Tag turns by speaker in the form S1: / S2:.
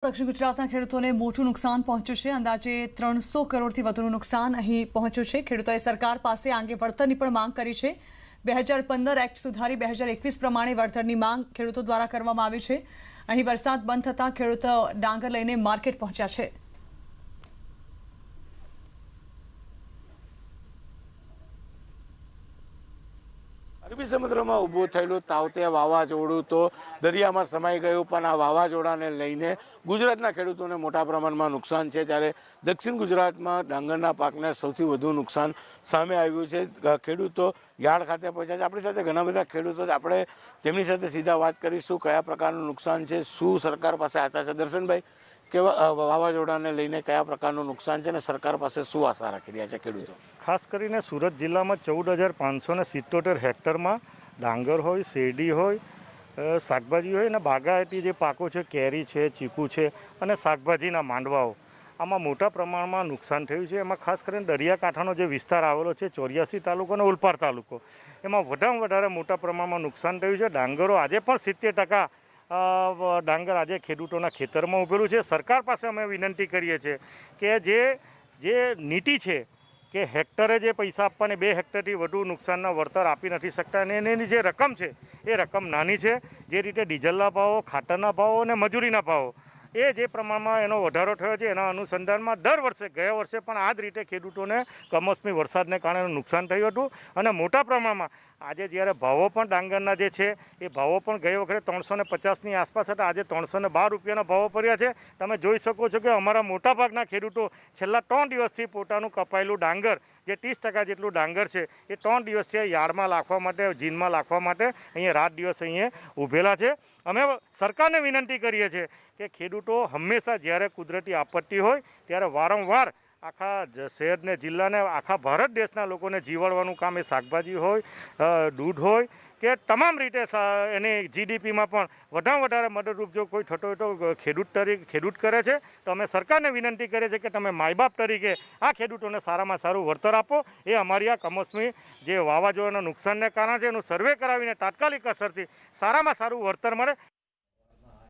S1: દક્ષિણ ગુજરાતના ખેડૂતોને મોટું નુકસાન પહોંચ્યું છે। અંદાજે 300 કરોડથી વધુનું નુકસાન અહીં પહોંચ્યું છે। ખેડૂતોએ સરકાર પાસે આ અંગે વળતરની પણ માંગ કરી છે। 2015 એક્ટ સુધારી 2021 પ્રમાણે વળતરની માંગ ખેડૂતો દ્વારા કરવામાં આવી છે। અહીં વરસાદ બંધ થતાં ખેડૂતો ડાંગર લઈને માર્કેટ પહોંચ્યા છે।
S2: અરબી સમુદ્રમાં ઊભું થયેલું તાવતે વાવાઝોડું તો દરિયામાં સમાઈ ગયું, પણ આ વાવાઝોડાને લઈને ગુજરાતના ખેડૂતોને મોટા પ્રમાણમાં નુકસાન છે। ત્યારે દક્ષિણ ગુજરાતમાં ડાંગરના પાકને સૌથી વધુ નુકસાન સામે આવ્યું છે। ખેડૂતો યાર્ડ ખાતે પહોંચ્યા છે। આપણી સાથે ઘણા બધા ખેડૂતો છે, આપણે તેમની સાથે સીધા વાત કરીશું કયા પ્રકારનું નુકસાન છે, શું સરકાર પાસે આશા છે। દર્શનભાઈ, કેવા વાવાઝોડાને લઈને કયા પ્રકારનું નુકસાન છે અને સરકાર પાસે શું આશા રાખી રહ્યા છે ખેડૂતો?
S3: ખાસ કરીને સુરત જિલ્લામાં 14,577 હેક્ટરમાં ડાંગર હોય, શેરડી હોય, શાકભાજી હોય અને બાગાયતી જે પાકો છે, કેરી છે, ચીકુ છે અને શાકભાજીના માંડવાઓ, આમાં મોટા પ્રમાણમાં નુકસાન થયું છે। એમાં ખાસ કરીને દરિયાકાંઠાનો જે વિસ્તાર આવેલો છે, 84 તાલુકો અને ઉલપાડ તાલુકો, એમાં વધારે વધારે મોટા પ્રમાણમાં નુકસાન થયું છે। ડાંગરો આજે પણ 70% ડાંગર આજે ખેડૂતોના ખેતરમાં ઉભેલું છે। સરકાર પાસે અમે વિનંતી કરીએ છીએ કે જે નીતિ છે કે હેક્ટરે જે પૈસા આપવાને 2 હેક્ટરથી વધુ નુકસાનના વળતર આપી નથી શકતા અને એની જે રકમ છે એ રકમ નાની છે। જે રીતે ડીઝલના ભાવો, ખાતરના ભાવો અને મજૂરીના ભાવો એ જે પ્રમાણમાં એનો વધારો થયો છે, એના અનુસંધાનમાં દર વર્ષે ગયા વર્ષે પણ આ જ રીતે ખેડૂતોને કમોસમી વરસાદને કારણે નુકસાન થયું હતું અને મોટા પ્રમાણમાં આજે જ્યારે ભાવો પણ ડાંગરના જે છે એ ભાવો પણ ગઈ વખતે 350ની આસપાસ હતા, આજે 312 રૂપિયાના ભાવો પડ્યા છે। તમે જોઈ શકો છો કે અમારા મોટાભાગના ખેડૂતો છેલ્લા 3 દિવસથી પોતાનું કપાયેલું ડાંગર, જે 30% જેટલું ડાંગર છે એ 3 દિવસથી યાર્ડમાં નાખવા માટે, જીનમાં નાખવા માટે અહીંયા રાત દિવસ અહીંયા ઊભેલા છે। અમે સરકારને વિનંતી કરીએ છીએ કે ખેડૂતો હંમેશા જ્યારે કુદરતી આપત્તિ હોય ત્યારે વારંવાર આખા શહેરને, જિલ્લાને, આખા ભારત દેશના લોકોને જીવાડવાનું કામ એ શાકભાજી હોય, દૂધ હોય કે તમામ રીતે એની જીડીપીમાં પણ વધારે મદદરૂપ જો કોઈ થતો હોય તો ખેડૂત કરે છે। તો અમે સરકારને વિનંતી કરીએ છીએ કે તમે માયબાપ તરીકે આ ખેડૂતોને સારામાં સારું વળતર આપો। એ અમારી આ કમોસમી જે વાવાઝોડાના નુકસાનને કારણે છે એનું સર્વે કરાવીને તાત્કાલિક અસરથી સારામાં સારું વળતર મળે।